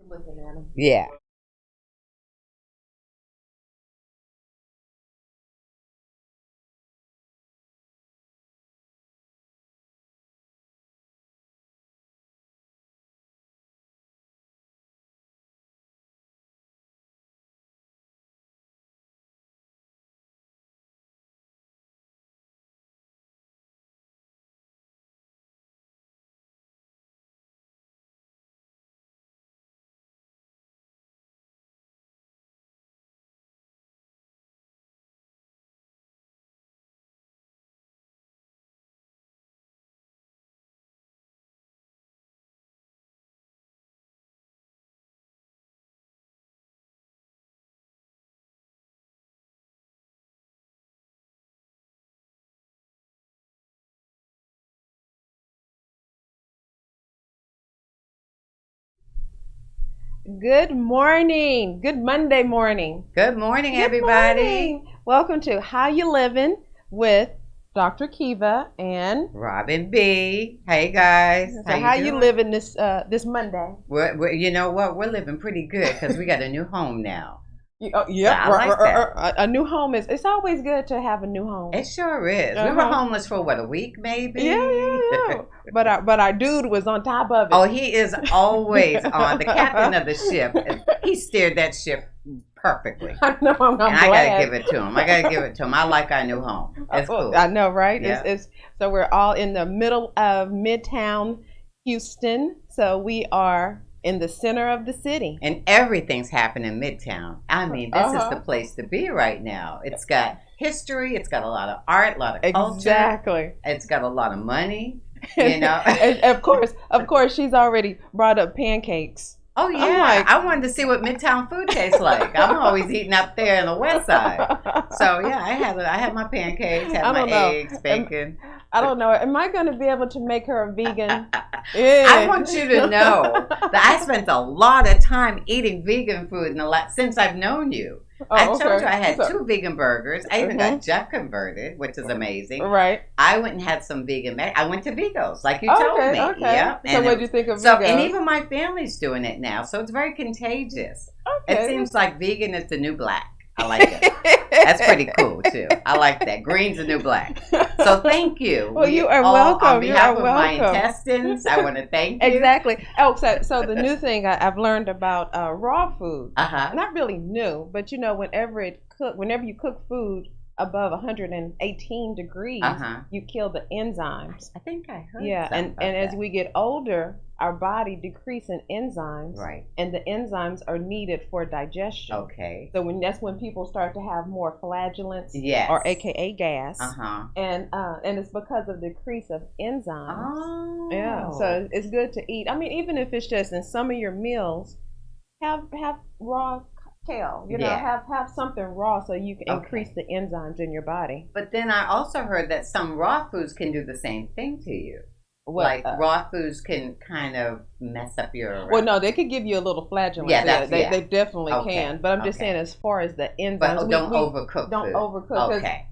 Looking at him. Yeah. Good morning. Good Monday morning. Good morning, Good everybody. morning. Welcome to How You Livin' with Dr. Kiva and Robin B. Hey guys, how so you how you doing? living this Monday? You know what? We're living pretty good because we got a new home now. So Yep. I like that. A new home is it's always good to have a new home. It sure is. We were Uh-huh. homeless for what, a week maybe? Yeah. But our dude was on top of Oh, it. he is always on. The captain of the ship. He steered that ship perfectly. I know. I'm And I gotta glad. give it to him. I gotta give it to him. I like our new home. It's Well, cool. I know, right? Yeah. It's so we're all in the middle of Midtown Houston. So we are in the center of the city. And everything's happening in Midtown. I mean, this is the place to be right now. It's got history, it's got a lot of art, a lot of culture, Exactly. it's got a lot of money, you know. And of course, she's already brought up pancakes. Oh I'm yeah, like, I wanted to see what Midtown food tastes like. I'm always eating up there in the West Side. So yeah, I had my pancakes, had I my don't know. eggs, bacon. I don't know. Am I going to be able to make her a vegan? I Yeah. want you to know that I spent a lot of time eating vegan food since I've known you. I Oh, told okay. you I had So, 2 vegan burgers. I even mhm. got Jeff converted, which is amazing. Right. I went and had some vegan. I went to Vigos, like you told Okay. me. Okay. Yep. So, And what do you think of and Vigos? even my family's doing it now, so it's very contagious. It Okay. seems like vegan is the new black. I like it. That's pretty cool too. I like that. Green's the new black. So thank you. Well, you are On welcome. You behalf are of my welcome. intestines, I want to thank you. Exactly. Oh, so the new thing I've learned about raw food, Uh huh. not really new, but whenever you cook food above 118 degrees, Uh huh. you kill the enzymes. I think I heard Yeah, something and about as that. we get older, our body decrease in enzymes, Right. and the enzymes are needed for digestion. Okay. So that's when people start to have more flatulence, Yes. or AKA gas, Uh huh. and it's because of decrease of enzymes. Oh. Yeah, so it's good to eat. I mean, even if it's just in some of your meals, have raw kale. Yeah. Have something raw so you can increase Okay. the enzymes in your body. But then I also heard that some raw foods can do the same thing to you. What? Like raw foods can kind of mess up your. Well, no, they could give you a little flatulence. Yeah, that's They definitely Okay. can. But I'm just Okay. saying, as far as the enzymes, But don't overcook don't food. overcook. 'Cause Okay.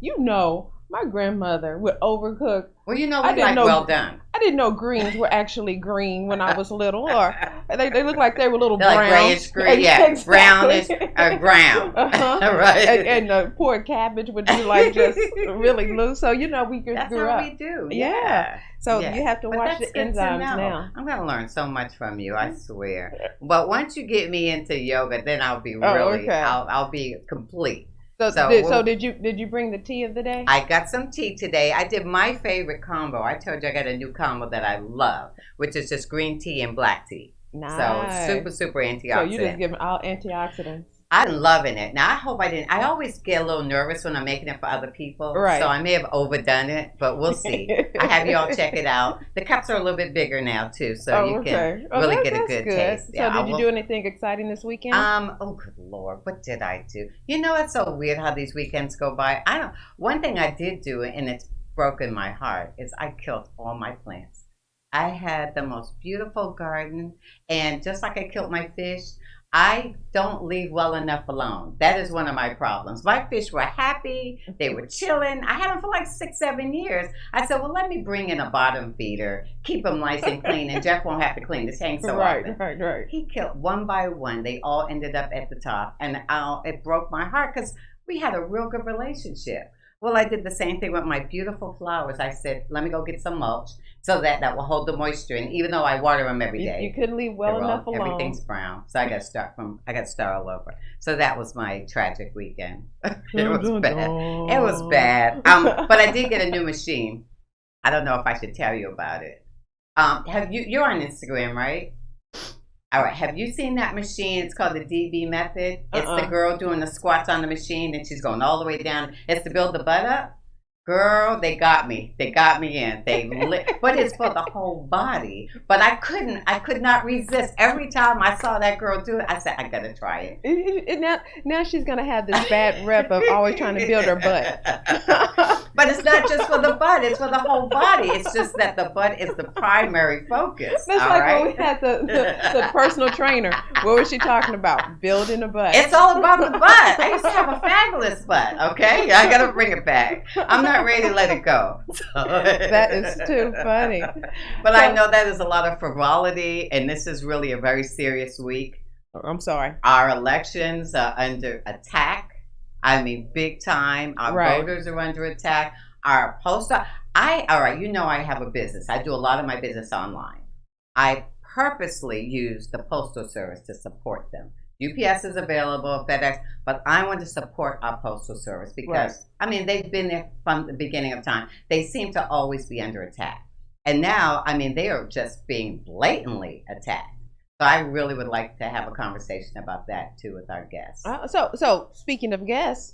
my grandmother would overcook. Well, you know I we didn't like know- well done. I didn't know greens were actually green when I was little, or they looked like they were little They're brown. like grayish green, yeah, Exactly. brownish, brown, Uh-huh. right? And the poor cabbage would be like just really loose. So we just That's grew how up. we do. Yeah. Yeah. So Yeah. you have to But watch the that's good to enzymes know. now. I'm gonna learn so much from you. I swear. But once you get me into yoga, then I'll be Oh, really. okay. I'll be complete. So So did you bring the tea of the day? I got some tea today. I did my favorite combo. I told you I got a new combo that I love, which is just green tea and black tea. Nice. So it's super antioxidant. So you just giving all antioxidants. I'm loving it. Now I hope I didn't. I always get a little nervous when I'm making it for other people, Right. so I may have overdone it, but we'll see. I have you all check it out. The cups are a little bit bigger now too, so you can really get a that's good good. taste. So Yeah, did you do anything exciting this weekend? Oh good Lord, what did I do? You know, it's so weird how these weekends go by. I don't. One thing I did do, and it's broken my heart, is I killed all my plants. I had the most beautiful garden, and just like I killed my fish, I don't leave well enough alone. That is one of my problems. My fish were happy. They were chilling. I had them for like 6-7 years. I said, well, let me bring in a bottom feeder, keep them nice and clean, and Jeff won't have to clean the tank so often. Right. He killed one by one. They all ended up at the top. And it broke my heart because we had a real good relationship. Well, I did the same thing with my beautiful flowers. I said, let me go get some mulch so that will hold the moisture in, even though I water them every day. You couldn't leave well enough alone. Everything's brown. So I got to start all over. So that was my tragic weekend. It was bad. It was bad. But I did get a new machine. I don't know if I should tell you about it. You're on Instagram, right? All right. Have you seen that machine? It's called the DB method. It's the girl doing the squats on the machine, and she's going all the way down. It's to build the butt up. Girl, they got me. They got me in. But it's for the whole body. But I could not resist. Every time I saw that girl do it, I said, I gotta try it. Now she's gonna have this bad rep of always trying to build her butt. But it's not just for the butt, it's for the whole body. It's just that the butt is the primary focus. That's like when we had the personal trainer. What was she talking about? Building a butt. It's all about the butt. I used to have a fabulous butt, okay? I gotta bring it back. I'm not ready to let it go. That is too funny. But I know that is a lot of frivolity, and this is really a very serious week. I'm sorry. Our elections are under attack. I mean, big time. Our voters are under attack. Our postal. All right, you know I have a business. I do a lot of my business online. I purposely use the Postal Service to support them. UPS is available, FedEx, but I want to support our Postal Service because, I mean, they've been there from the beginning of time. They seem to always be under attack. And now, I mean, they are just being blatantly attacked. So I really would like to have a conversation about that, too, with our guests. So speaking of guests,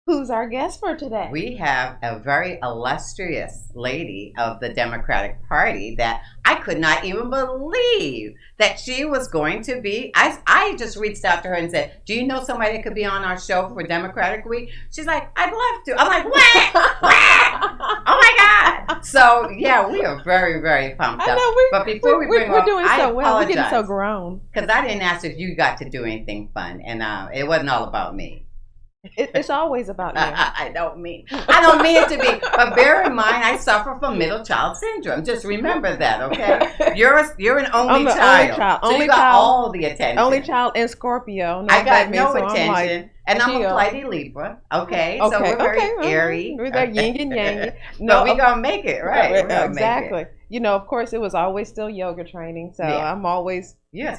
who's our guest for today? We have a very illustrious lady of the Democratic Party that I could not even believe that she was going to be. I just reached out to her and said, do you know somebody that could be on our show for Democratic Week? She's like, I'd love to. I'm like, what? Oh my God. So, yeah, we are very, very pumped up. But before we're doing so well. We're getting so grown. Because I didn't ask if you got to do anything fun. And it wasn't all about me. It's always about you. I don't mean it to be. But bear in mind, I suffer from middle child syndrome. Just remember that, okay? You're an only child. So you got all the attention. Only child and Scorpio. I got no attention. And I'm a flighty Libra, okay? So we're very airy. We're that yin and yang. No, we're going to make it, right? Exactly. You know, of course, it was always still yoga training. So I'm always yoga.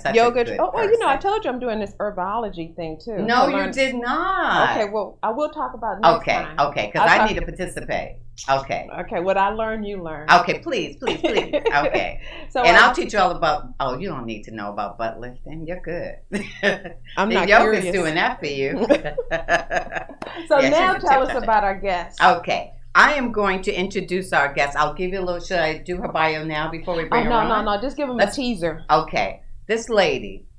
I told you I'm doing this herbology thing, too. No, you did not. Okay, well, I will talk about it next time. Okay, because I need to participate. Okay. Okay, what I learn, you learn. Okay, please. Okay. I'll teach you all about, you don't need to know about butt lifting. You're good. I'm not yoga's curious. Doing that for you. So now tell us about our guest. Okay. I am going to introduce our guest. I'll give you a little, should I do her bio now before we bring her on? No. Just give them a teaser. Okay. This lady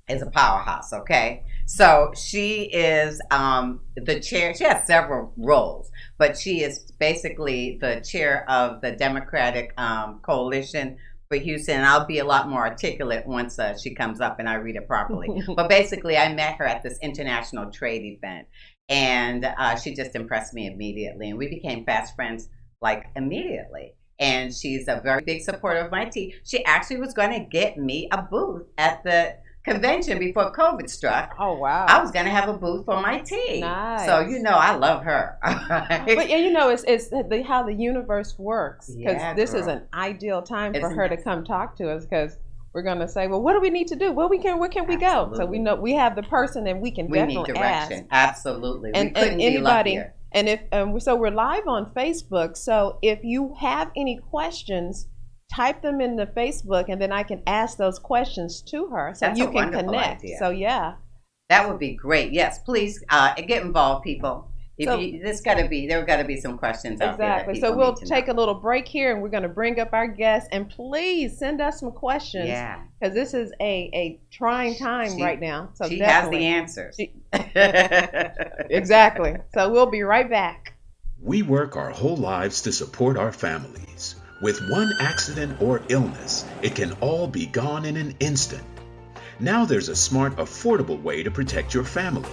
is a powerhouse, okay? So she is the chair. She has several roles, but she is basically the chair of the Democratic Coalition for Houston. And I'll be a lot more articulate once she comes up and I read it properly. But basically, I met her at this international trade event. And she just impressed me immediately. And we became fast friends, like, immediately. And she's a very big supporter of my tea. She actually was going to get me a booth at the convention before COVID struck. Oh, wow. I was going to have a booth for my tea. Nice. So, I love her. But, it's how the universe works. Because this is an ideal time for her to come talk to us because we're going to say, well, what do we need to do? Where can we go? So we know we have the person and we can definitely need direction. Ask. Absolutely. And anybody. And so we're live on Facebook. So if you have any questions, type them in the Facebook and then I can ask those questions to her so you can connect. Idea. So yeah. That would be great. Yes, please get involved, people. There got to be some questions out there. Exactly. So we'll take a little break here and we're going to bring up our guests and please send us some questions. Yeah. Because this is a trying time right now. So she has the answers. Exactly. So we'll be right back. We work our whole lives to support our families. With one accident or illness, it can all be gone in an instant. Now there's a smart, affordable way to protect your family.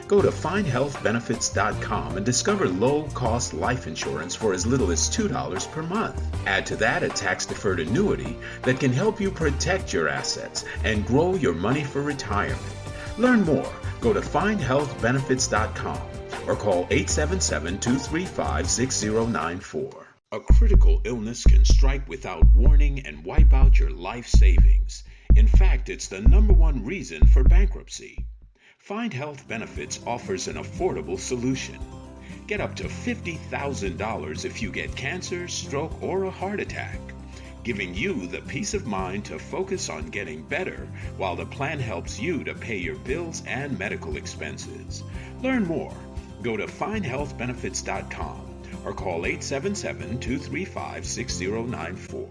Go to findhealthbenefits.com and discover low-cost life insurance for as little as $2 per month. Add to that a tax-deferred annuity that can help you protect your assets and grow your money for retirement. Learn more. Go to findhealthbenefits.com or call 877-235-6094. A critical illness can strike without warning and wipe out your life savings. In fact, it's the #1 reason for bankruptcy. Find Health Benefits offers an affordable solution. Get up to $50,000 if you get cancer, stroke, or a heart attack, giving you the peace of mind to focus on getting better while the plan helps you to pay your bills and medical expenses. Learn more. Go to findhealthbenefits.com or call 877-235-6094.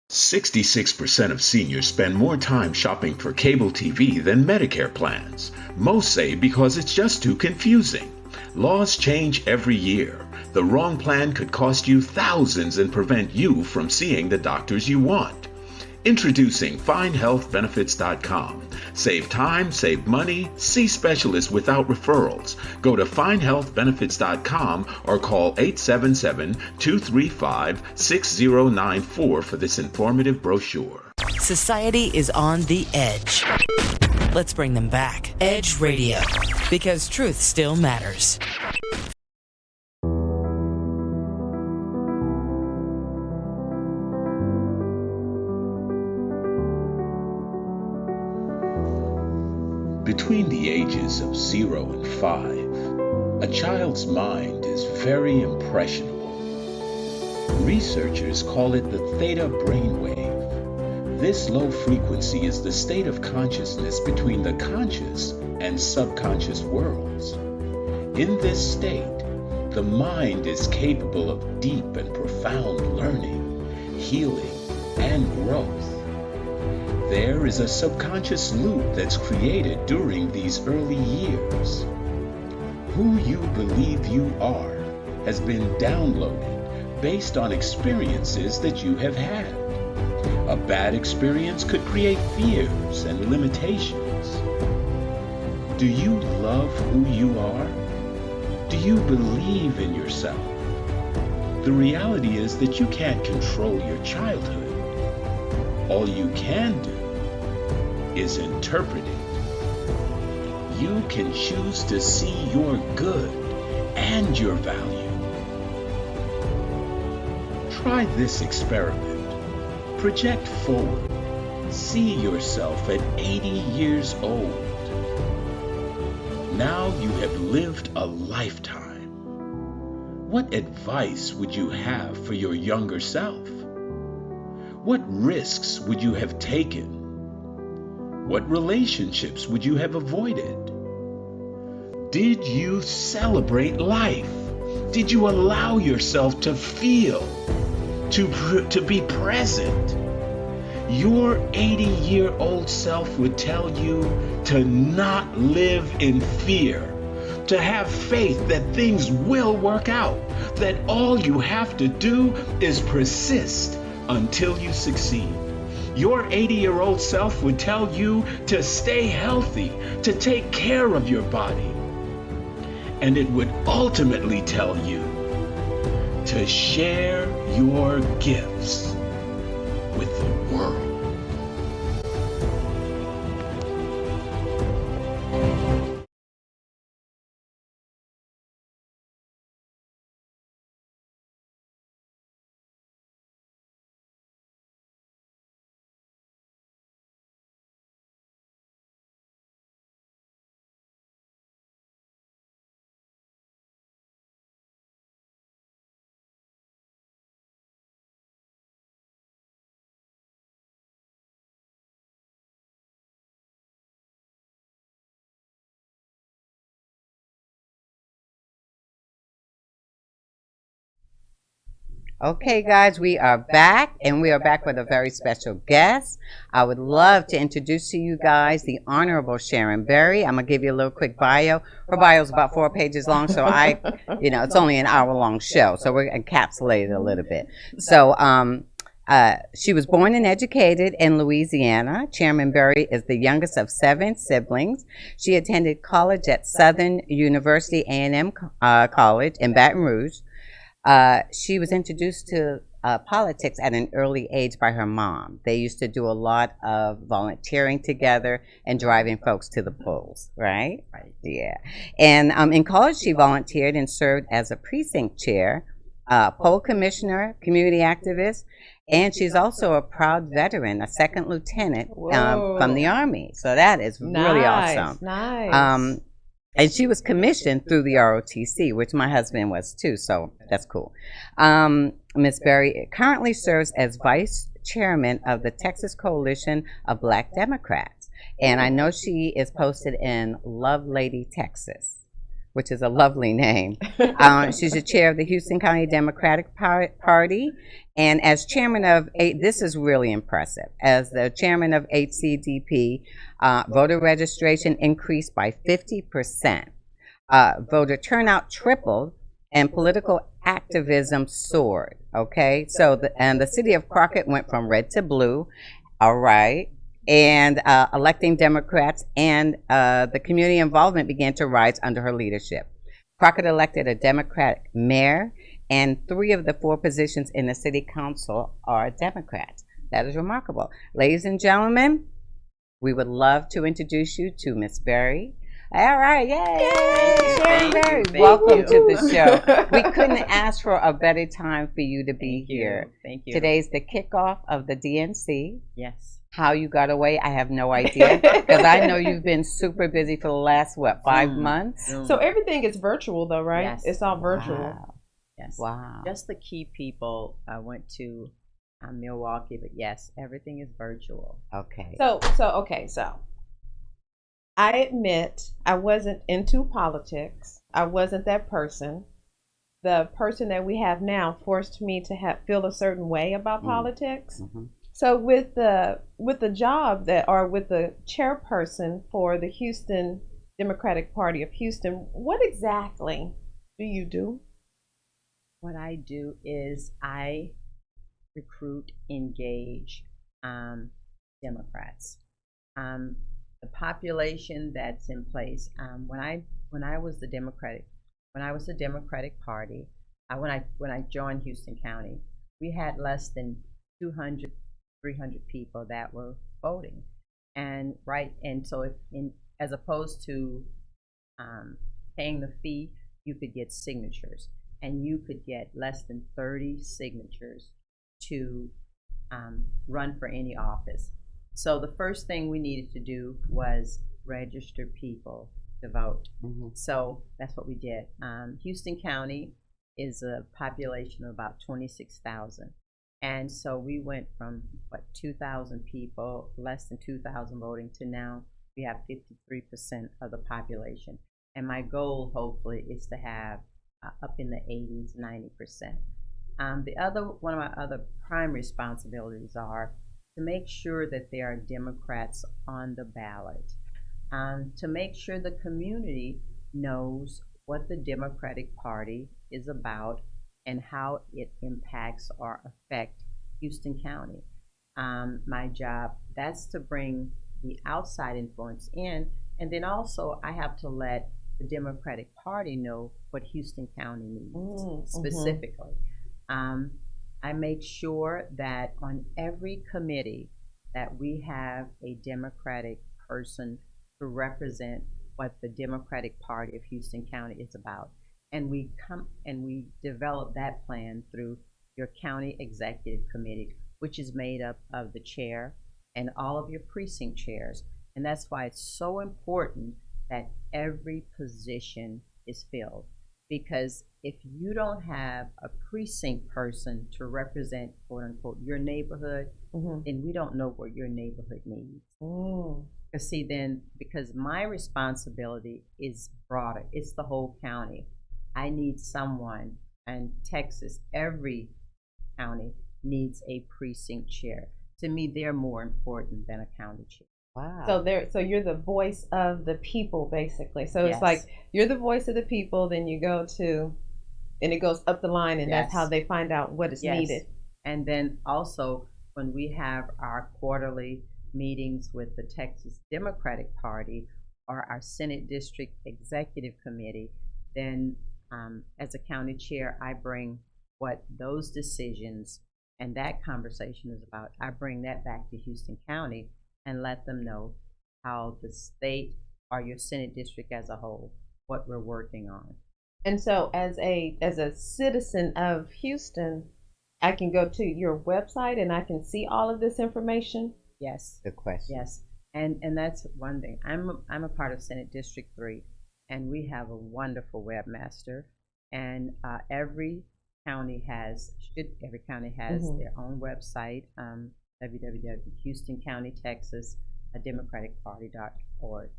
66% of seniors spend more time shopping for cable TV than Medicare plans. Most say because it's just too confusing. Laws change every year. The wrong plan could cost you thousands and prevent you from seeing the doctors you want. Introducing FindHealthBenefits.com. Save time, save money, see specialists without referrals. Go to FindHealthBenefits.com or call 877-235-6094 for this informative brochure. Society is on the edge. Let's bring them back. Edge Radio, because truth still matters. Between the ages of 0 and 5, a child's mind is very impressionable. Researchers call it the theta brainwave. This low frequency is the state of consciousness between the conscious and subconscious worlds. In this state, the mind is capable of deep and profound learning, healing, and growth. There is a subconscious loop that's created during these early years. Who you believe you are has been downloaded based on experiences that you have had. A bad experience could create fears and limitations. Do you love who you are? Do you believe in yourself? The reality is that you can't control your childhood. All you can do is interpret it. You can choose to see your good and your value. Try this experiment. Project forward. See yourself at 80 years old. Now you have lived a lifetime. What advice would you have for your younger self? What risks would you have taken? What relationships would you have avoided? Did you celebrate life? Did you allow yourself to feel, to be present? Your 80-year-old self would tell you to not live in fear, to have faith that things will work out, that all you have to do is persist until you succeed. Your 80-year-old self would tell you to stay healthy, to take care of your body. And it would ultimately tell you to share your gifts with the world. Okay, guys, we are back, and we are back with a very special guest. I would love to introduce to you guys the Honorable Sharon Berry. I'm going to give you a little quick bio. Her bio is about 4 pages long, so it's only an hour-long show, so we're encapsulated a little bit. So She was born and educated in Louisiana. Chairman Berry is the youngest of 7 siblings. She attended college at Southern University A&M College in Baton Rouge. She was introduced to politics at an early age by her mom. They used to do a lot of volunteering together and driving folks to the polls, right? Right. Yeah. And in college, she volunteered and served as a precinct chair, poll commissioner, community activist, and she's also a proud veteran, a second lieutenant from the Army. So that is really awesome. Nice. And she was commissioned through the ROTC, which my husband was too, so that's cool. Ms. Berry currently serves as vice chairman of the Texas Coalition of Black Democrats. And I know she is posted in Love Lady, Texas, which is a lovely name. She's the chair of the Houston County Democratic Party. And as chairman of, this is really impressive, as the chairman of HCDP, voter registration increased by 50%. Voter turnout tripled, and political activism soared, okay? So, the city of Crockett went from red to blue, all right? And electing Democrats, and the community involvement began to rise under her leadership. Crockett elected a Democratic mayor, and 3 of the 4 positions in the city council are Democrats. That is remarkable. Ladies and gentlemen, we would love to introduce you to Miss Berry. All right, yay! Sharon Berry, welcome to the show. We couldn't ask for a better time for you to be here. Thank you. Today's the kickoff of the DNC. Yes. How you got away, I have no idea, because I know you've been super busy for the last, 5 months? So everything is virtual, though, right? Yes. It's all virtual. Wow. Yes. Wow. Just the key people. I went to Milwaukee, but yes, everything is virtual. Okay. So I admit I wasn't into politics. I wasn't that person. The person that we have now forced me to feel a certain way about politics. Mm-hmm. So with the job with the chairperson for the Houston Democratic Party of Houston, what exactly do you do? What I do is I recruit, engage Democrats. The population that's in place. When I was the Democratic Party, when I joined Houston County, we had less than 200, 300 people that were voting, and so as opposed to paying the fee, you could get signatures, and you could get less than 30 signatures to run for any office. So the first thing we needed to do was register people to vote. Mm-hmm. So that's what we did. Houston County is a population of about 26,000. And so we went from 2,000 people, less than 2,000 voting, to now we have 53% of the population. And my goal, hopefully, is to have up in the 80s, 90%. One of my other prime responsibilities are to make sure that there are Democrats on the ballot, to make sure the community knows what the Democratic Party is about and how it impacts or affects Houston County. My job, that's to bring the outside influence in, and then also I have to let the Democratic Party know what Houston County needs specifically. I make sure that on every committee that we have a Democratic person to represent what the Democratic Party of Houston County is about. And we develop that plan through your county executive committee, which is made up of the chair and all of your precinct chairs. And that's why it's so important that every position is filled. Because if you don't have a precinct person to represent, quote unquote, your neighborhood, then we don't know what your neighborhood needs. Because my responsibility is broader, it's the whole county. I need someone, and Texas, every county needs a precinct chair. To me, they're more important than a county chair. Wow. So you're the voice of the people, basically. So Yes. it's like you're the voice of the people, then you go to, and it goes up the line, and that's how they find out what is needed. And then also when we have our quarterly meetings with the Texas Democratic Party or our Senate District Executive Committee, then as a county chair, I bring what those decisions and that conversation is about. I bring that back to Houston County and let them know how the state or your Senate district as a whole, what we're working on. And so as a citizen of Houston, I can go to your website and I can see all of this information? Yes. Good question. Yes. And that's one thing. I'm a part of Senate District 3, and we have a wonderful webmaster, and every county has Mm-hmm. their own website, www.HoustonCountyTexasDemocraticParty.org,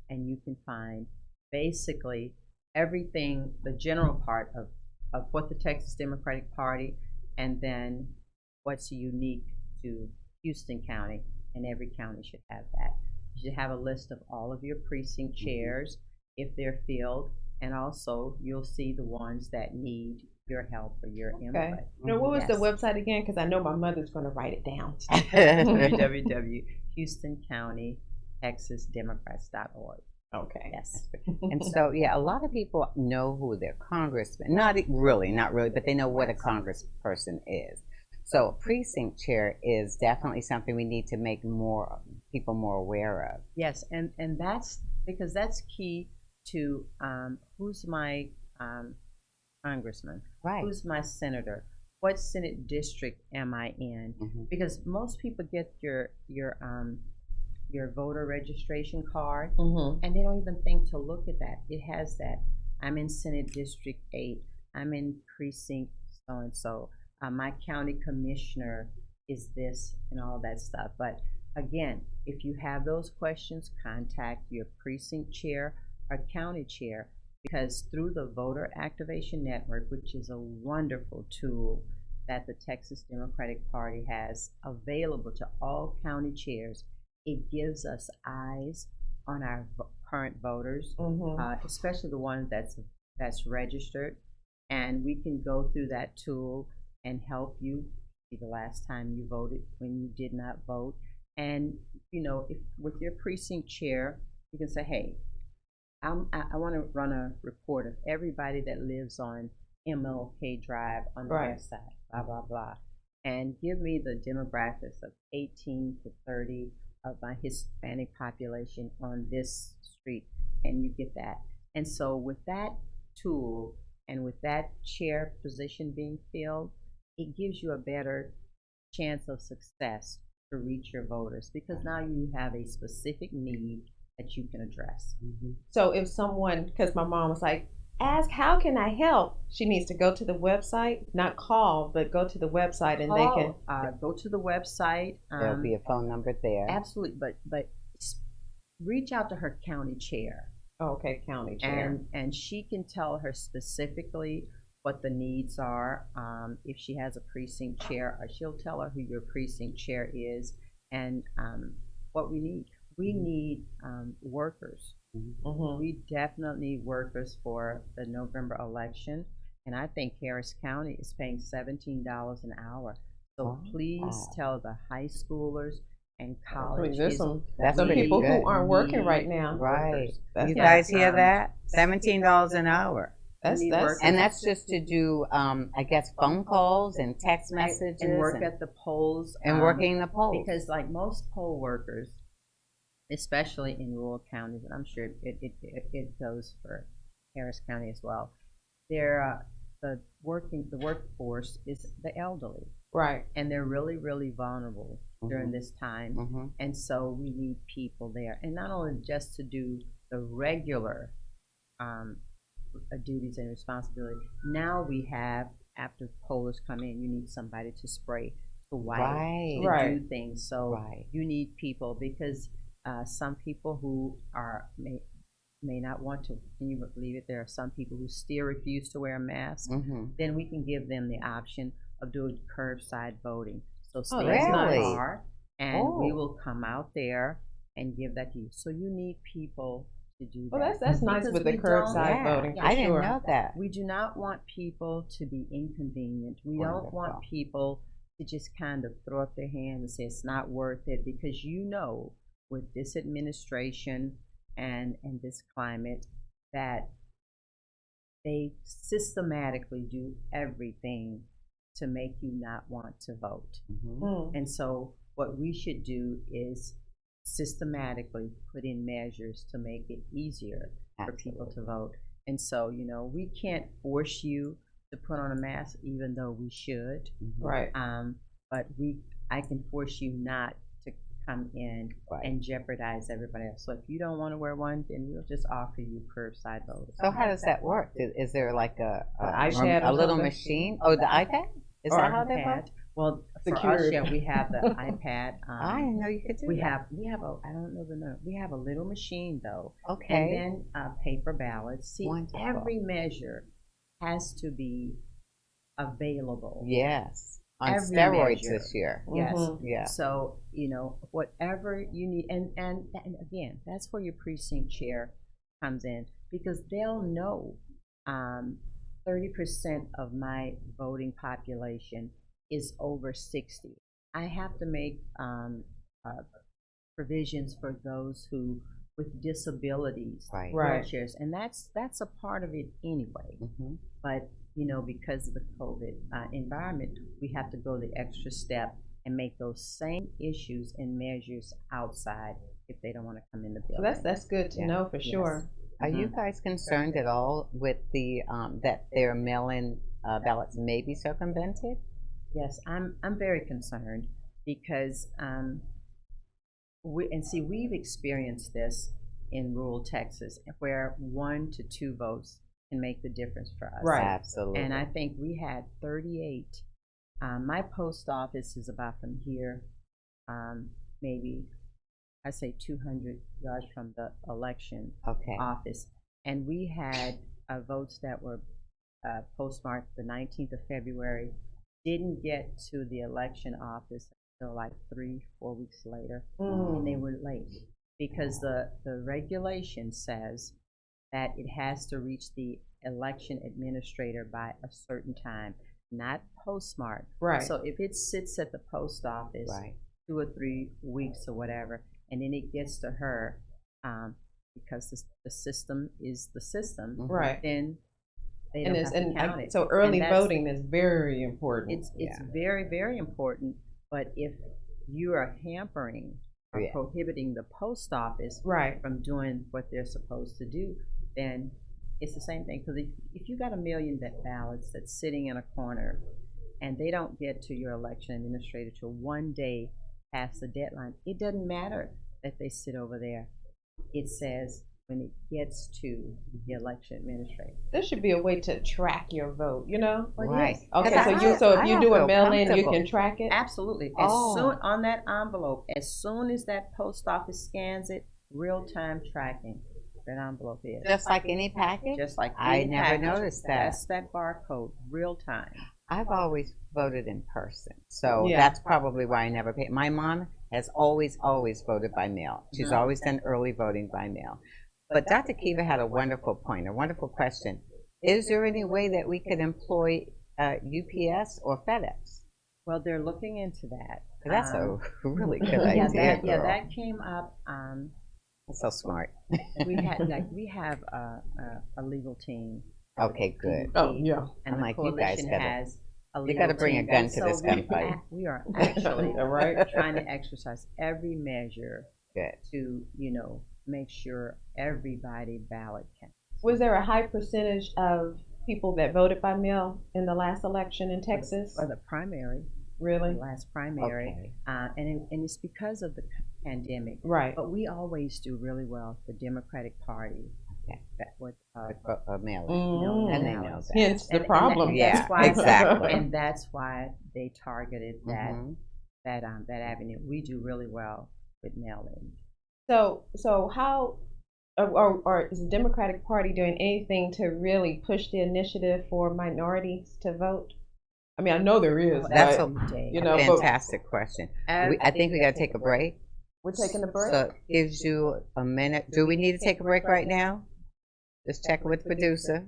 and you can find basically everything, the general part of what the Texas Democratic Party, and then what's unique to Houston County, and every county should have that. You should have a list of all of your precinct chairs if they're filled, and also you'll see the ones that need your help or your input. Now, what was the website again? Because I know my mother's going to write it down. www.HoustonCountyTexasDemocrats.org. Okay. Yes. And so, yeah, a lot of people know who their congressman, not really, but they know what a congressperson is. So a precinct chair is definitely something we need to make people more aware of. Yes, and that's because that's key to who's my congressman, Right. who's my senator, what Senate district am I in? Mm-hmm. Because most people get your voter registration card, Mm-hmm. and they don't even think to look at that. It has that. I'm in Senate District 8. I'm in precinct so and so. My county commissioner is this and all that stuff. But again, if you have those questions, contact your precinct chair or county chair, because through the Voter Activation Network, which is a wonderful tool that the Texas Democratic Party has available to all county chairs, it gives us eyes on our current voters, especially the ones that's registered, and we can go through that tool and help you see the last time you voted, when you did not vote. And if with your precinct chair, you can say, hey, I want to run a report of everybody that lives on MLK Drive on the west side, blah blah blah, and give me the demographics of 18 to 30 of my Hispanic population on this street, and you get that. And so with that tool and with that chair position being filled, it gives you a better chance of success to reach your voters, because now you have a specific need that you can address. So if someone, because my mom was like, ask how can I help, she needs to go to the website, not call, but go to the website, and they can go to the website. There'll be a phone number there. Absolutely, but reach out to her county chair. Okay, county chair. And she can tell her specifically what the needs are. If she has a precinct chair, or she'll tell her who your precinct chair is, and what we need. We need workers. We definitely need workers for the November election, and I think Harris County is paying $17 an hour. So please tell the high schoolers and college. There's some pretty people good. who aren't working right now. Right. That's You not- guys hear that? $17 an hour. That's And that's just to do, I guess, phone calls and text messages. and work at the polls. and working the polls. Because like most poll workers, especially in rural counties, and I'm sure it goes for Harris County as well, the workforce is the elderly. Right. And they're really, really vulnerable during this time. And so we need people there. And not only just to do the regular duties and responsibility. Now we have, after pollers come in, you need somebody to spray, to wipe, to do things. So you need people, because some people who may not want to, can you believe it, there are some people who still refuse to wear a mask. Then we can give them the option of doing curbside voting. So stay in the car, and we will come out there and give that to you. So you need people to do that. Well, that's nice with the curbside voting. I didn't know that. We do not want people to be inconvenienced. We don't want people to just kind of throw up their hands and say it's not worth it, because with this administration and this climate that they systematically do everything to make you not want to vote. And so what we should do is systematically put in measures to make it easier for people to vote. And so, we can't force you to put on a mask, even though we should. Right. But I can force you not to come in and jeopardize everybody else. So if you don't want to wear one, then we'll just offer you curbside voting. So how does that work? Is there like a little something? machine? Oh, the iPad? Is that how they work? Well, for us, we have the iPad. I didn't know you could do that. We have I don't know the name. We have a little machine though. Okay. And then paper ballots. See, Wonderful. every measure has to be available. Yes. On Every steroids measure. this year. Yes. Yeah. So, whatever you need, and again, that's where your precinct chair comes in, because they'll know 30% of my voting population is over 60. I have to make provisions for those who with disabilities, wheelchairs, and that's a part of it anyway. But because of the COVID environment, we have to go the extra step and make those same issues and measures outside if they don't want to come in the building. So that's good to know for sure. Are you guys concerned at all with the that their mail-in ballots may be circumvented? Yes, I'm very concerned, because we've experienced this in rural Texas, where 1 to 2 votes can make the difference for us. Right. Absolutely. And I think we had 38. My post office is about from here, maybe I say 200 yards from the election office, and we had votes that were postmarked the 19th of February. Didn't get to the election office until like 3-4 weeks later, and they were late because the regulation says that it has to reach the election administrator by a certain time, not postmarked. Right. So if it sits at the post office 2 or 3 weeks or whatever, and then it gets to her, because the system is the system, then they don't have to count it. So early voting is very important. It's very, very important. But if you are hampering or prohibiting the post office from doing what they're supposed to do, then it's the same thing. Because if you got 1 million ballots that's sitting in a corner and they don't get to your election administrator till 1 day past the deadline, it doesn't matter that they sit over there. It says when it gets to the election administrator. There should be a way to track your vote, Right. Okay, so if you do a mail-in, you can track it? Absolutely. As soon on that envelope, as soon as that post office scans it, real-time tracking. That envelope is. Just like any package? Just like I any never package. noticed that. That's that barcode, real-time. I've always voted in person, so that's probably why I never paid. My mom has always voted by mail. She's always done early voting by mail. But Dr. Kiva had a wonderful point, a wonderful question. Is there any way that we could employ UPS or FedEx? Well, they're looking into that. That's a really good idea. That came up. So smart. We have a legal team. Okay, good. Oh, yeah. And I'm the like, you guys coalition gotta, has a you legal got to bring a team. gun And to so this gunfight. We are actually trying to exercise every measure to, make sure everybody ballot counts. Was there a high percentage of people that voted by mail in the last election in Texas? Or the primary. Really? The last primary. Okay. And it's because of the pandemic. Right. But we always do really well, the Democratic Party. Okay. With mail-in. And they know that. Hence the problem. That's why, exactly. And that's why they targeted that avenue. We do really well with mail-in. So how, or is the Democratic Party doing anything to really push the initiative for minorities to vote? I mean, I know there is. That's but, a fantastic question. I think we got to take a break. We're taking a break. So it gives you a minute. Do we need to take a break right now? Just check with producer.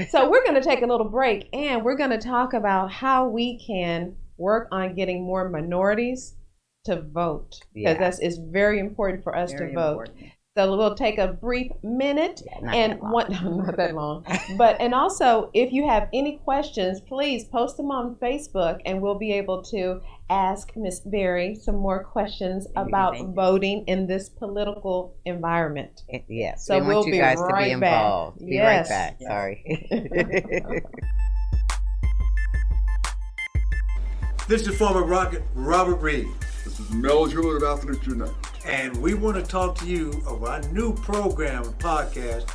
So we're going to take a little break, and we're going to talk about how we can work on getting more minorities to vote, because it's very important for us to vote. So we'll take a brief minute and not that long. But and also, if you have any questions, please post them on Facebook, and we'll be able to ask Ms. Berry some more questions about voting in this political environment. Yes. So we want you guys to be involved. Back. Be right back. Sorry. This is former Rocket Robert Reed. This is Mel Jewell of Athletes United. And we want to talk to you about our new program and podcast.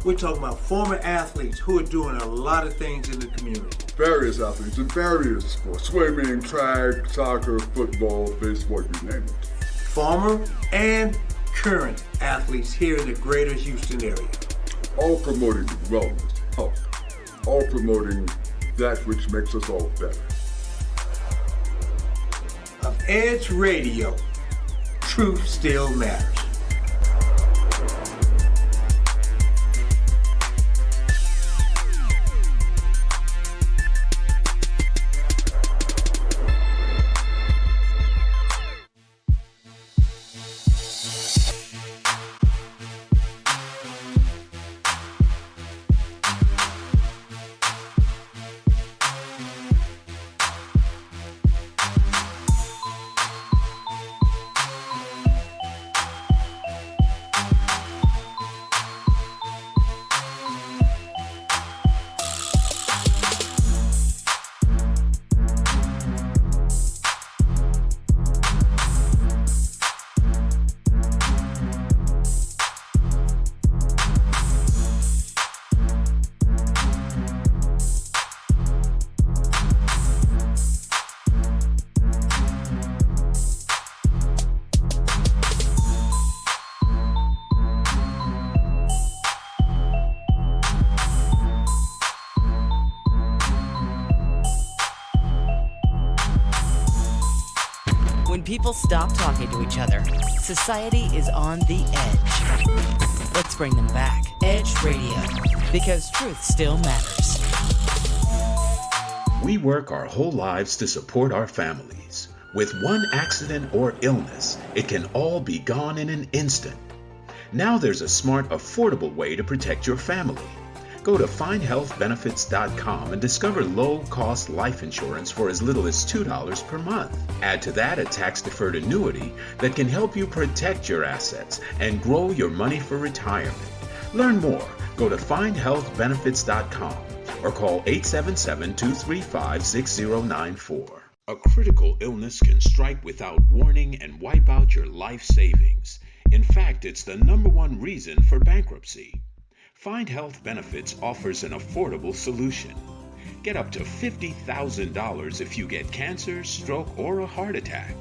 We're talking about former athletes who are doing a lot of things in the community. Various athletes in various sports. Swimming, track, soccer, football, baseball, you name it. Former and current athletes here in the greater Houston area. All promoting wellness, health. All promoting that which makes us all better. Of Edge Radio, truth still matters. When people stop talking to each other, society is on the edge. Let's bring them back. Edge Radio, because truth still matters. We work our whole lives to support our families. With one accident or illness, it can all be gone in an instant. Now there's a smart, affordable way to protect your family. Go to findhealthbenefits.com and discover low-cost life insurance for as little as $2 per month. Add to that a tax-deferred annuity that can help you protect your assets and grow your money for retirement. Learn more. Go to findhealthbenefits.com or call 877-235-6094. A critical illness can strike without warning and wipe out your life savings. In fact, it's the #1 reason for bankruptcy. Find Health Benefits offers an affordable solution. Get up to $50,000 if you get cancer, stroke, or a heart attack,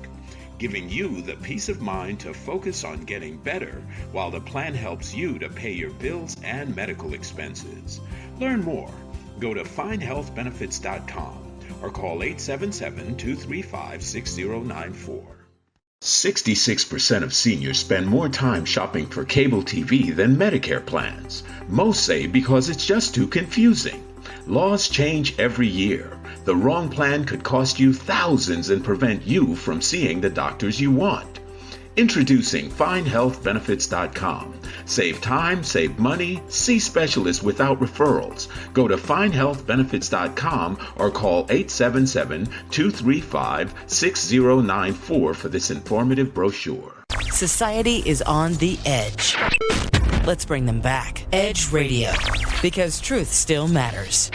giving you the peace of mind to focus on getting better while the plan helps you to pay your bills and medical expenses. Learn more. Go to findhealthbenefits.com or call 877-235-6094. 66% of seniors spend more time shopping for cable TV than Medicare plans. Most say because it's just too confusing. Laws change every year. The wrong plan could cost you thousands and prevent you from seeing the doctors you want. Introducing findhealthbenefits.com. Save time, save money, see specialists without referrals. Go to findhealthbenefits.com or call 877-235-6094 for this informative brochure. Society is on the edge. Let's bring them back. Edge Radio, because truth still matters.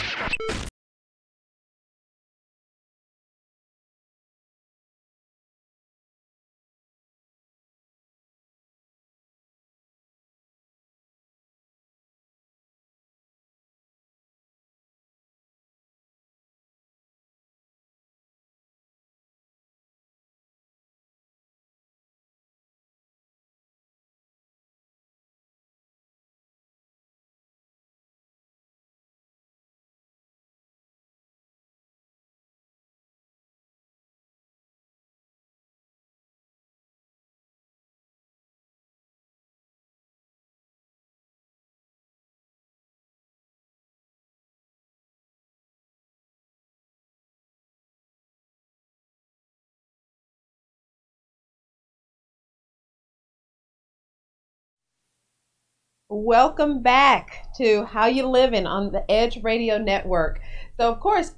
Welcome back to How You Livin' on the Edge Radio Network. So, of course,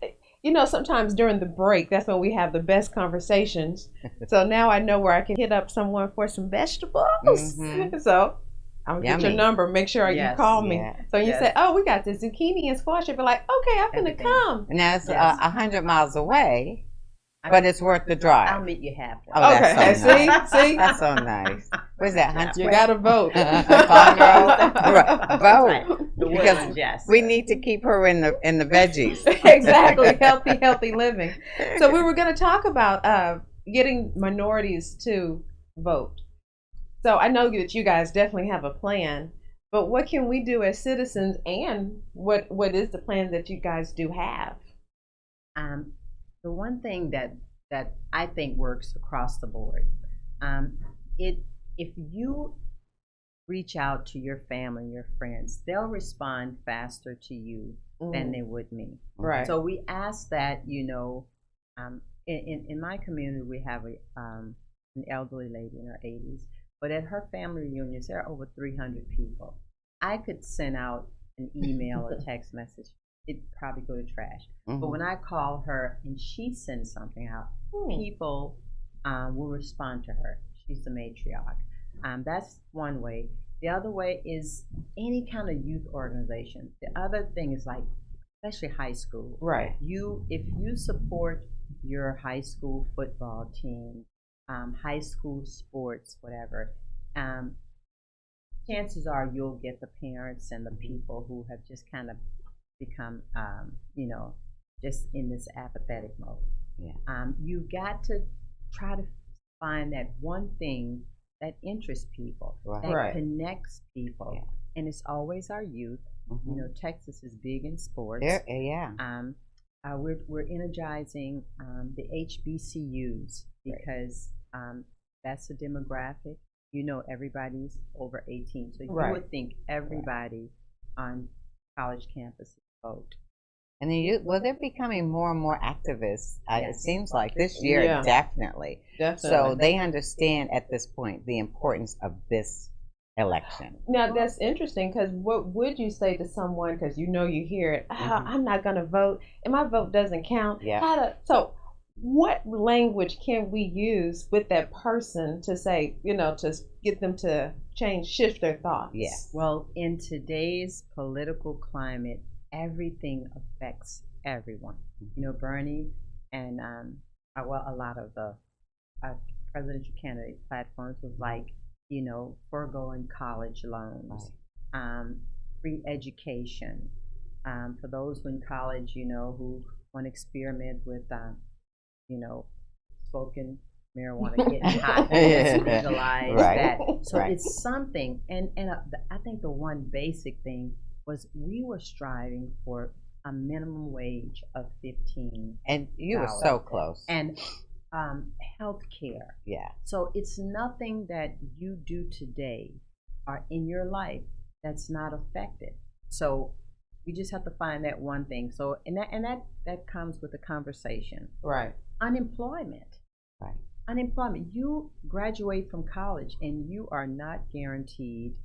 sometimes during the break, that's when we have the best conversations. So now I know where I can hit up someone for some vegetables. Mm-hmm. So I'm going to get your number. Make sure you call me. Yeah. So you say, oh, we got the zucchini and squash. You'll be like, okay, I'm going to come. Now it's 100 miles away. But it's worth the drive. I'll meet you halfway. Oh, okay. That's so nice. See? That's so nice. Where's that? Huntsville? You got to vote. Vote. Because we need to keep her in the veggies. Exactly. Healthy living. So we were going to talk about getting minorities to vote. So I know that you guys definitely have a plan, but what can we do as citizens, and what is the plan that you guys do have? The one thing that I think works across the board, if you reach out to your family, your friends, they'll respond faster to you than they would me. Right. So we ask that, in my community, we have an elderly lady in her 80s, but at her family reunions, there are over 300 people. I could send out an email or text message. It'd probably go to trash. Mm-hmm. But when I call her and she sends something out, people will respond to her. She's the matriarch. That's one way. The other way is any kind of youth organization. The other thing is especially high school. Right. If you support your high school football team, high school sports, whatever, chances are you'll get the parents and the people who have just kind of become, just in this apathetic mode. Yeah. You got to try to find that one thing that interests people, that connects people, and it's always our youth. Mm-hmm. Texas is big in sports. We're energizing the HBCUs because that's the demographic. Everybody's over 18, so you would think everybody on college campuses vote. And they're becoming more and more activists. It seems like this year, definitely. So they understand at this point the importance of this election. Now that's interesting, because what would you say to someone, because you hear it, I'm not going to vote, and my vote doesn't count. Yeah. So what language can we use with that person to say, to get them to shift their thoughts? Yes. Well, in today's political climate, everything affects everyone. Bernie and a lot of the presidential candidate platforms was foregoing college loans, free education for those in college, who want to experiment with, smoking marijuana, getting high, legalize that. So it's something, and I think the one basic thing was we were striving for a minimum wage of $15. And you were so close. And health care. Yeah. So it's nothing that you do today or in your life that's not affected. So we just have to find that one thing. So and that comes with a conversation. Right. Unemployment. Right. Unemployment. You graduate from college and you are not guaranteed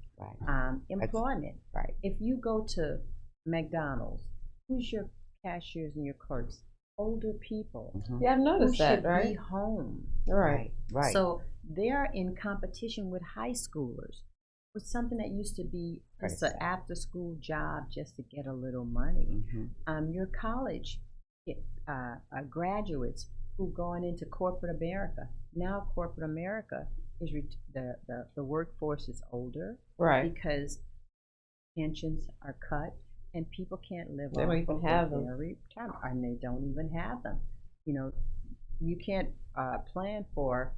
employment. Right. If you go to McDonald's, who's your cashiers and your clerks? Older people. Mm-hmm. Yeah, I've noticed that. Who should be home. Right. So they're in competition with high schoolers, with something that used to be just an after-school job just to get a little money. Mm-hmm. Your college graduates who going into corporate America. Now corporate America is the workforce is older, right? Because pensions are cut and people can't live. They don't even have them, and they don't even have them. You can't plan for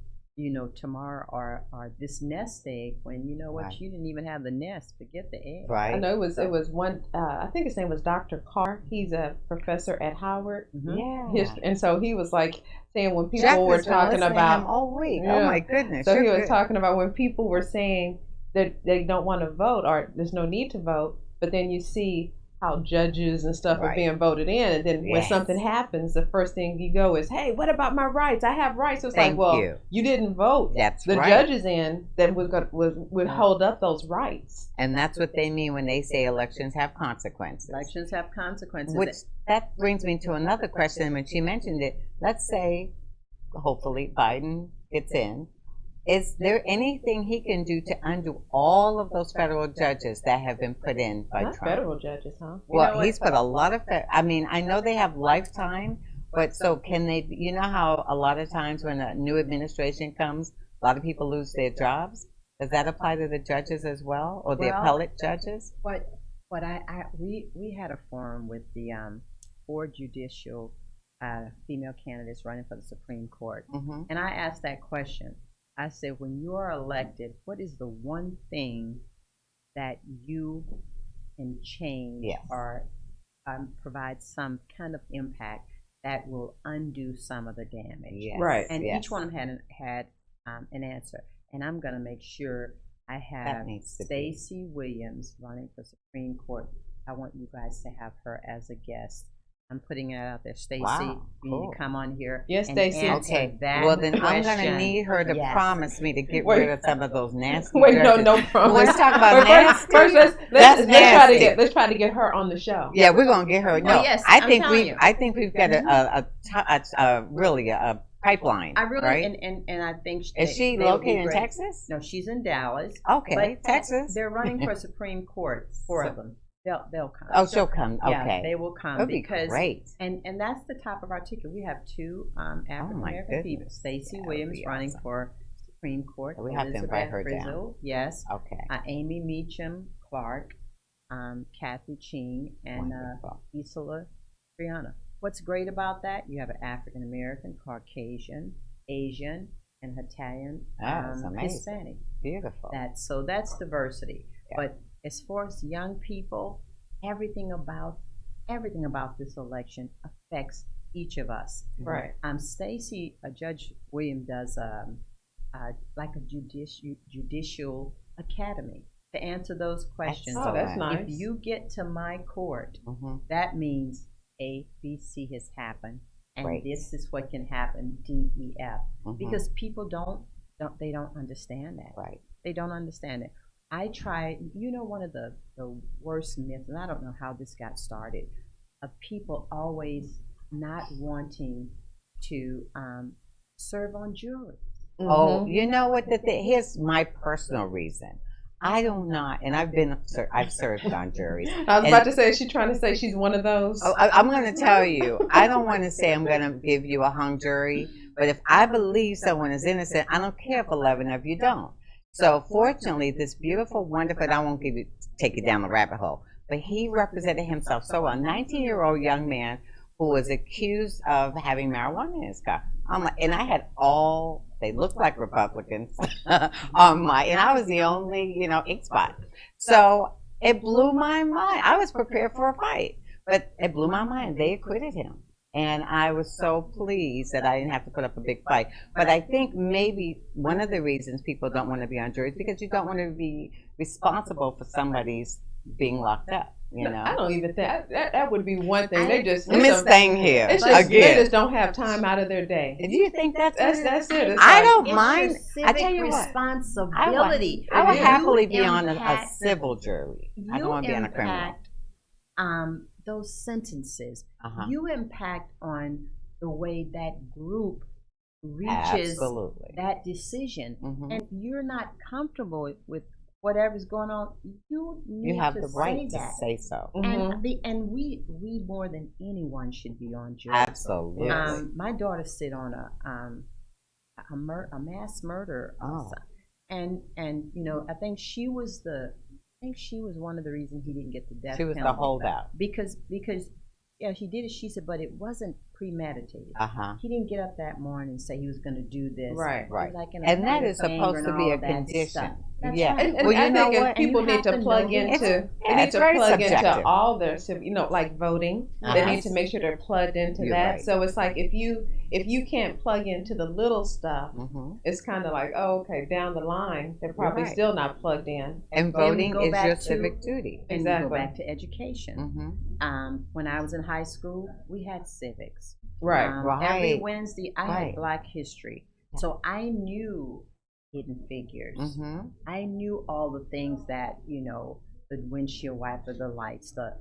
tomorrow or this nest egg when you didn't even have the nest. Forget the egg. Right. I know it was one. I think his name was Dr. Carr. He's a professor at Howard. Mm-hmm. Yeah. And so he was saying when people were talking about all week. Oh my goodness. So he was talking about when people were saying that they don't want to vote or there's no need to vote, but then you see how judges and stuff are being voted in, and then when something happens, the first thing you go is, "Hey, what about my rights? I have rights." So it's like, well, you didn't vote the judges in that would hold up those rights. And that's what they mean when they say elections have consequences. Elections have consequences. Which that brings me to another question. When she mentioned it, let's say, hopefully, Biden gets in. Is there anything he can do to undo all of those federal judges that have been put in by Trump? Federal judges, huh? Well, he's put a lot of. I mean, I know they have lifetime, but so can they? You know how a lot of times when a new administration comes, a lot of people lose their jobs. Does that apply to the judges as well, or the appellate judges? But we had a forum with the 4 judicial female candidates running for the Supreme Court, and I asked that question. I said, when you are elected, what is the one thing that you can change or provide some kind of impact that will undo some of the damage? Yes. Right. And each one of them had an answer. And I'm going to make sure I have Stacey Williams running for Supreme Court. I want you guys to have her as a guest. I'm putting it out there. Stacey, you need to come on here. Yes, Stacey. Okay. That well, then I'm going to need her to promise me to get rid of some of those nasty judges. No promise. Let's talk about nasty. First, let's try to get her on the show. Yeah, we're going to get her. No, yes, I think we've got really a pipeline. I really right? and I think is she located in Texas? No, she's in Dallas. Okay, Texas. They're running for Supreme Court. 4 of them. They'll come. Oh, she'll come. Okay. Yeah, they will come. That'd be great. And that's the top of our ticket. We have 2 African American people. Stacey Williams running for Supreme Court. We have to invite her down. Yes. Okay. Amy Meacham Clark, Kathy Ching, and Isla Brianna. What's great about that? You have an African American, Caucasian, Asian, and Italian, Hispanic. Beautiful. That's diversity. Yeah. But as far as young people, everything about this election affects each of us. Right. Stacey, Judge William does like a judicial academy to answer those questions. Oh, that's nice. If you get to my court, that means A, B, C has happened, and this is what can happen, D, E, F. Because people don't understand that. Right. They don't understand it. I tried, one of the worst myths, and I don't know how this got started, of people always not wanting to serve on juries. Oh, you know what? Here's my personal reason. I do not, and I've served on juries. I was about to say, is she trying to say she's one of those? Oh, I'm going to tell you, I don't want to say I'm going to give you a hung jury, but if I believe someone is innocent, I don't care if 11 of you don't. So fortunately, this beautiful, wonderful, I won't take you down the rabbit hole, but he represented himself so well. A 19-year-old young man who was accused of having marijuana in his car. And I had they looked like Republicans on and I was the only, ink spot. So it blew my mind. I was prepared for a fight, but it blew my mind. They acquitted him. And I was so pleased that I didn't have to put up a big fight. But I think maybe one of the reasons people don't want to be on juries because you don't want to be responsible for somebody's being locked up. I don't even think that would be one thing. They just Miss Thing here again. They just don't have time out of their day. Do you think that's it? I don't mind. I tell you responsibility. I would happily be on a civil jury. I don't want to be on a criminal. Those sentences, you impact on the way that group reaches that decision, and you're not comfortable with whatever's going on. You have the right to say so, and we more than anyone should be on jury. Absolutely. My daughter sit on a mass murder, and I think she was one of the reasons he didn't get the death penalty. She was the holdout. Because she did it. She said, but it wasn't premeditated. He didn't get up that morning and say he was going to do this. Right. And that is supposed to be a condition. Yeah. right. And Well, I you know think what? if people And you need to have to plug know who- into, It's- they yeah, need it's to very plug into subjective. all their, like voting. They need to make sure they're plugged into You're that. right. So it's like if you can't plug into the little stuff, it's kind of like, oh, okay, down the line they're probably right. still not plugged in. And voting go is back your to- civic duty. And you go Exactly. back to education. When I was in high school, we had civics. Right. Every Right. Wednesday, I Right. had Black History, so I knew Hidden Figures. I knew all the things that the windshield wiper, the lights, the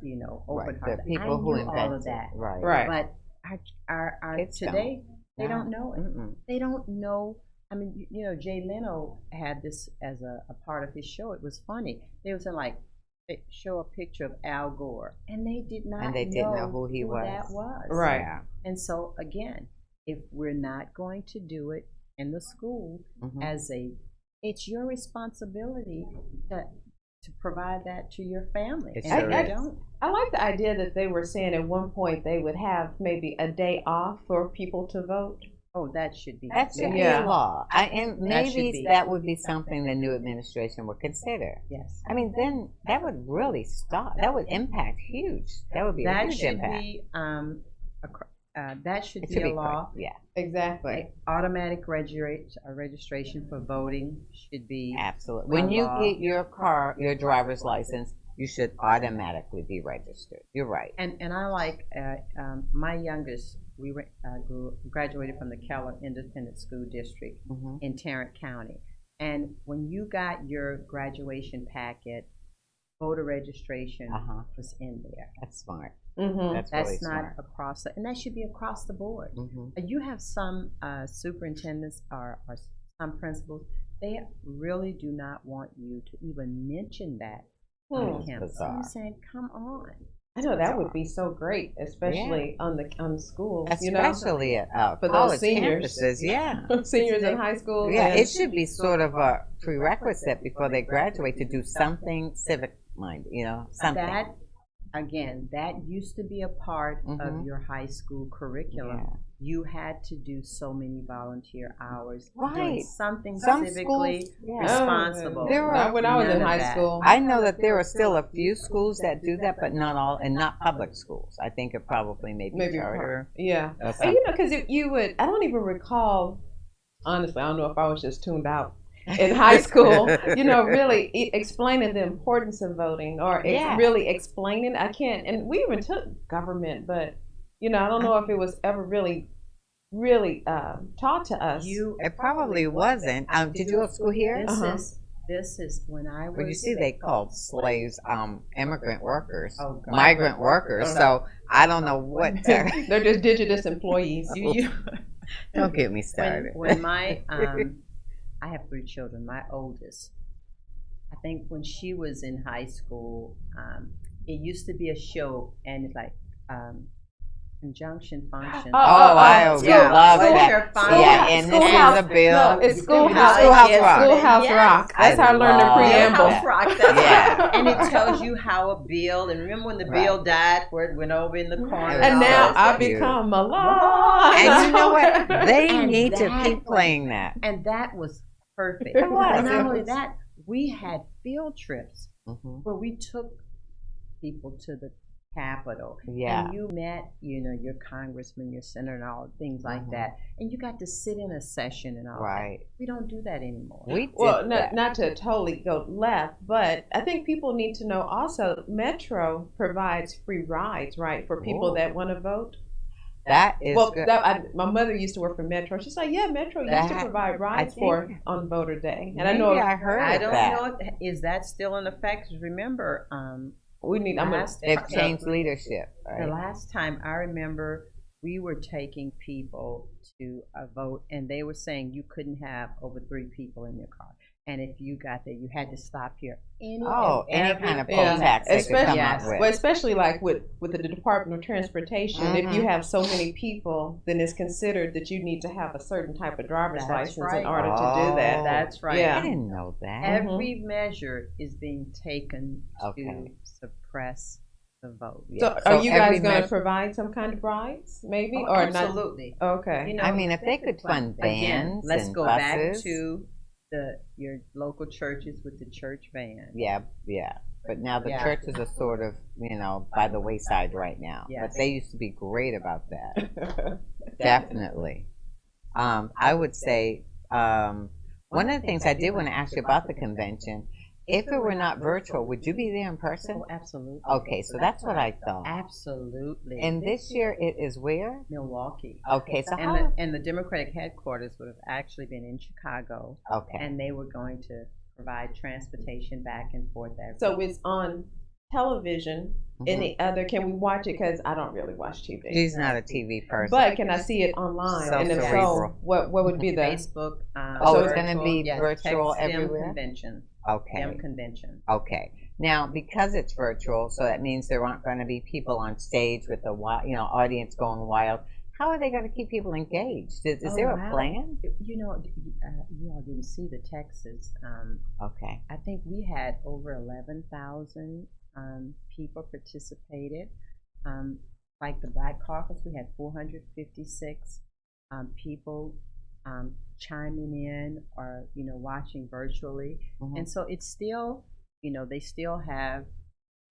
open Right. heart. The people I who knew invented all of that. Right. Right. But our Kids today, they No. don't know it. They don't know. I mean, Jay Leno had this as a part of his show. It was funny. They was like, they show a picture of Al Gore, and they did not And they didn't know who he was. that was. Right. Yeah. And so again, if we're not going to do it in the school it's your responsibility to provide that to your family. It And sure if is. you don't, I like the idea that they were saying at one point they would have maybe a day off for people to vote. that should be That should be Yeah. a law. And That should maybe be. that would be something the new administration would consider. yes. I mean, then that would really stop. That would impact huge. That would be a That huge should impact. be that should It be should a be law. correct. Yeah, Like, automatic registration for voting should be absolutely. When you law. get your driver's license, you should automatically be registered. You're right. And I like my youngest. We graduated from the Keller Independent School District in Tarrant County, and when you got your graduation packet, voter registration was in there. That's smart. Mm-hmm. That's really not smart. and that should be across the board. You have some superintendents or some principals, they really do not want you to even mention that on campus. bizarre. I'm saying, come on. I know that would be so great, especially on schools. Especially at For those college seniors. campuses. Yeah. Seniors in high school. Yeah, and- it should be sort of a prerequisite before they graduate to do something civic-minded, something. That, again, that used to be a part of your high school curriculum. Yeah. You had to do so many volunteer hours, Right. doing something Some civically schools, yeah. responsible. When I was in None of high that. school. I know that there are still a few schools that do that, but not all, and not public schools. I think it probably maybe charter. Yeah. or And something. because you would, I don't even recall, honestly, I don't know if I was just tuned out in high school, really explaining the importance of voting or really explaining. I can't, and we even took government, but, I don't know if it was ever really taught to us. It probably wasn't. Did you go to school here? This is when I was. Well, you see, they called slaves immigrant workers, Oh, God. migrant workers. So I don't know what. They're just digitus employees. Don't get me started. When my I have 3 children. My oldest, I think when she was in high school, it used to be a show, and it's like conjunction function. I love that. Function. Yeah, and this is a bill. No, it's Schoolhouse Rock. Schoolhouse Yes. Rock. That's how I learned the love preamble. that. Rock, Yeah. And it tells you how a bill, and remember when the bill died, where it went over in the corner. And now I cute. become a law. And you know what? They And need to that- keep playing that. And that was perfect. It was. And not only that, we had field trips Mhm. where we took people to the Capitol. Yeah. And you met, your congressman, your senator, and all things like that. And you got to sit in a session and all Right. that. We don't do that anymore. We did Well, that. not to totally go left, but I think people need to know also Metro provides free rides, right, for people Ooh. that want to vote. That is good. My mother used to work for Metro. She's like, yeah, Metro used to That- provide rides think- on voter day. And Maybe I know I heard I of don't that. know, is that still in effect? 'Cause remember, we need. I'm gonna. last- They've changed leadership. the Right? last time I remember, we were taking people to a vote, and they were saying you couldn't have over 3 people in your car. And if you got there, you had to stop here. Any kind of poll Yeah. tax they could come Yes. up with. Well, especially like with the Department of Transportation, if you have so many people, then it's considered that you need to have a certain type of driver's That's license right. in order to do that. Oh. That's right. Yeah. I didn't know that. Every measure is being taken to Okay. suppress the vote. So, So are you guys every going to measure- provide some kind of rides, maybe, Oh, or absolutely. not? Okay. You know, I mean, if they could fund Again, vans let's and go buses. back to your local churches with the church band. Yeah. But now the churches are sort of, by the wayside right now. Yes. But they used to be great about that. Definitely. I would say one of the things I did want to ask you about the convention, if it were not virtual, would you be there in person? Oh, absolutely. Okay, so that's what I thought. Absolutely. And this year it is where? Milwaukee. Okay, so and the Democratic headquarters would have actually been in Chicago. Okay. And they were going to provide transportation back and forth every So it's on television. Any other? Can we watch it? Because I don't really watch TV. She's not a TV person. But can I see it online? So and if cerebral. so, what would be the Facebook? So it's going to be virtual Text everywhere? Convention. Okay. Dem convention. Okay. Now, because it's virtual, so that means there aren't going to be people on stage with the audience going wild. How are they going to keep people engaged? Is there a plan? You all didn't see the Texas. Okay. I think we had over 11,000 people participated. Like the Black Caucus, we had 456 people chiming in or watching virtually, and so it's still they still have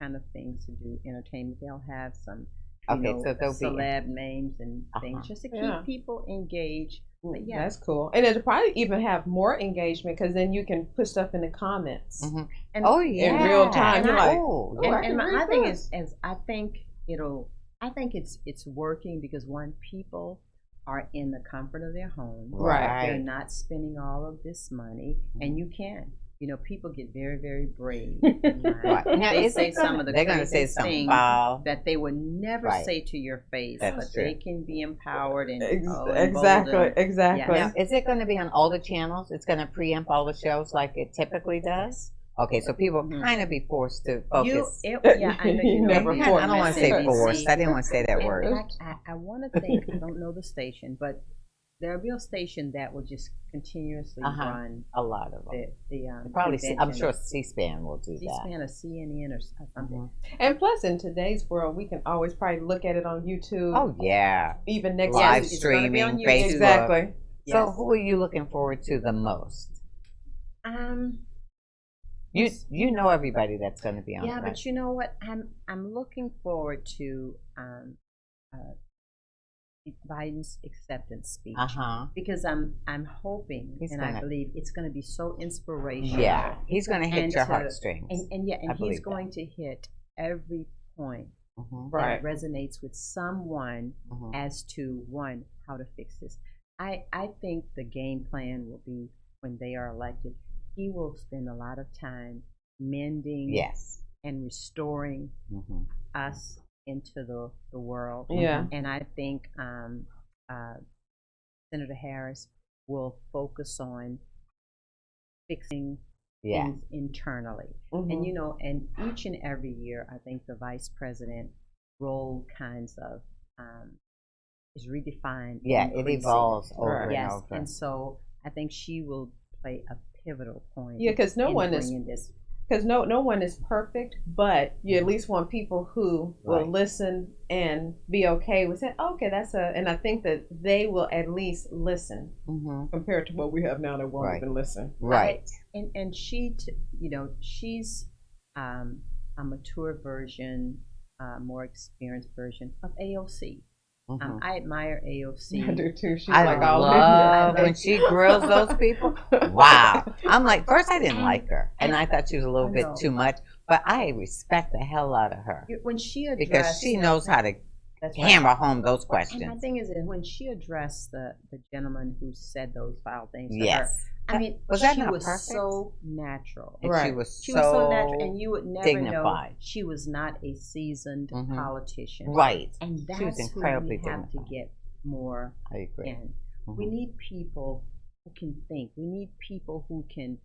kind of things to do, entertainment. They'll have some so there'll celeb names and things just to keep people engaged. But that's cool, and it'll probably even have more engagement because then you can put stuff in the comments. And in real time. And my thing is I think it's working because people are in the comfort of their home. Right. They're not spending all of this money, and you can. People get very, very brave. Right. Now, They say some of the they're going to say craziest something things foul. that they would never say to your face, That's but true. they can be empowered and Exactly. Now, is it going to be on all the channels? It's going to preempt all the shows like it typically does? Okay, so people kind of be forced to focus. I don't want to say forced. I didn't want to say that word. I want to think, I don't know the station, but there'll be a station that will just continuously run a lot of them. Probably, I'm sure C-SPAN will do that. C-SPAN or CNN or something. And plus, in today's world, we can always probably look at it on YouTube. Oh yeah, even next live year. streaming, Facebook. Exactly. So, who are you looking forward to the most? You know everybody that's going to be on. Yeah, but you know what? I'm looking forward to Biden's acceptance speech because I'm hoping I believe it's going to be so inspirational. Yeah, he's going to hit your heartstrings. And he's going to hit every point that resonates with someone as to how to fix this. I think the game plan will be when they are elected. He will spend a lot of time mending and restoring us into the world. Yeah. And I think Senator Harris will focus on fixing things internally. And and each and every year, I think the vice president role kinds of is redefined. Yeah, it evolves over and over. And so I think she will play a pivotal point. Yeah, because no one is perfect, but you at least want people who will listen and be okay with it. Okay, and I think that they will at least listen compared to what we have now that won't even listen. Right. And she, she's a mature version, more experienced version of AOC. I admire AOC. I do too. She's I love when she grills those people. Wow. I'm like, first I didn't like her, and I thought she was a little bit too much, but I respect the hell out of her. When she addressed, because she knows how to hammer home those questions. And my thing is that when she addressed the gentleman who said those foul things to her, I mean, she was so natural. And she was so natural, and you would never dignified. know she was not a seasoned politician. Right. And that's she was incredibly who we have dignified. to get more in. We need people who can think. We need people who can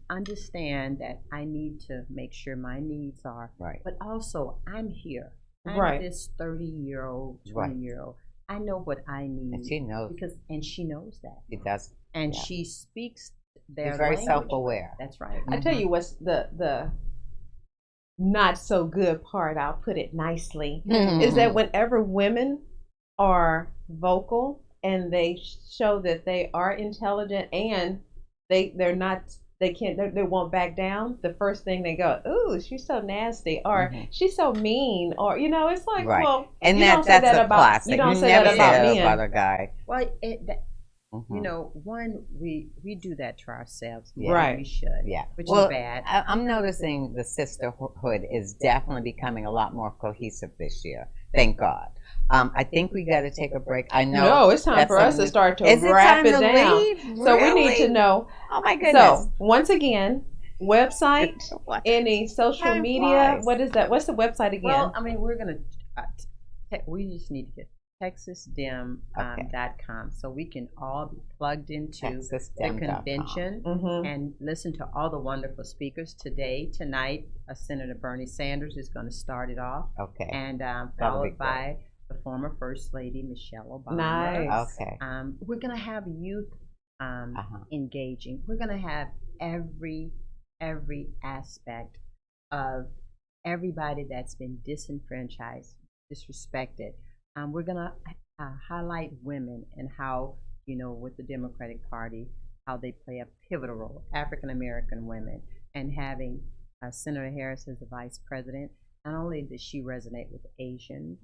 understand that I need to make sure my needs are. Right. But also, I'm here. I'm this 30-year-old, 20-year-old. I know what I need. And she knows. And she knows that. She does. And she speaks their She's very language. self-aware. That's right. I tell you what's the not so good part, I'll put it nicely, is that whenever women are vocal and they show that they are intelligent and they're not. They can't. They won't back down. The first thing they go, "Ooh, she's so nasty," or "She's so mean," or it's like, well, and you don't say that about classic. you don't you say never that about say men. That about a guy. Well, one we do that to ourselves, right? We should, which is bad. I'm noticing the sisterhood is definitely becoming a lot more cohesive this year. Thank God. I think we got to take a break. I know. No, it's time for us to start to wrap it down. Leave? So we need to know. Oh my goodness! So once again, website, any social media. What is that? What's the website again? Well, I mean, we're gonna. We just need to get TexasDem.com so we can all be plugged into the convention and listen to all the wonderful speakers tonight. Senator Bernie Sanders is going to start it off. Okay. And followed by the former First Lady Michelle Obama. Nice. Okay. We're going to have youth engaging. We're going to have every aspect of everybody that's been disenfranchised, disrespected. We're going to highlight women and how, with the Democratic Party, how they play a pivotal role, African American women, and having Senator Harris as the vice president. Not only does she resonate with Asian,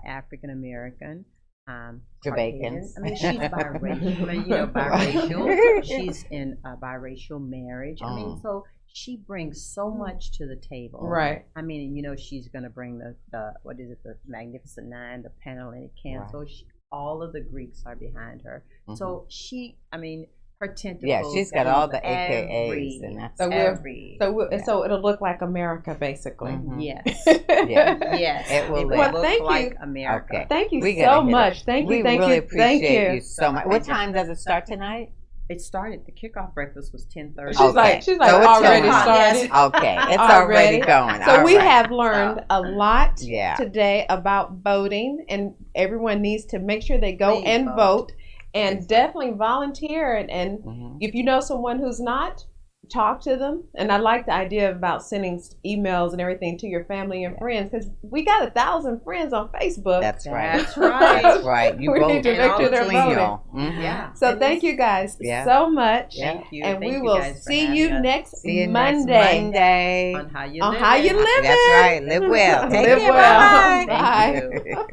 African American, Jamaicans. I mean, she's biracial. Biracial. She's in a biracial marriage. I mean, so she brings so much to the table. Right. I mean, she's going to bring the Magnificent Nine, the Panhellenic Council. Right. All of the Greeks are behind her. So her tentacles. Yeah, she's got all the AKAs, and that's so it'll look like America, basically. Yes. Yes. It will look like America. Okay. Thank you so much. Thank you. We really appreciate you so much. What time does it start tonight? It started. The kickoff breakfast was 10:30. She's like already started. Okay, it's already going. So we have learned a lot today about voting, and everyone needs to make sure they go and vote. And definitely volunteer. And if you know someone who's not, talk to them. And I like the idea about sending emails and everything to your family and friends, because we got 1,000 friends on Facebook. That's right. That's right. That's right. You we need to make sure they're voting. Yeah. So thank you guys so much. Thank you. And we will see you next Monday. On How You Live. It. That's right. Live well. Live well. Bye. Thank you.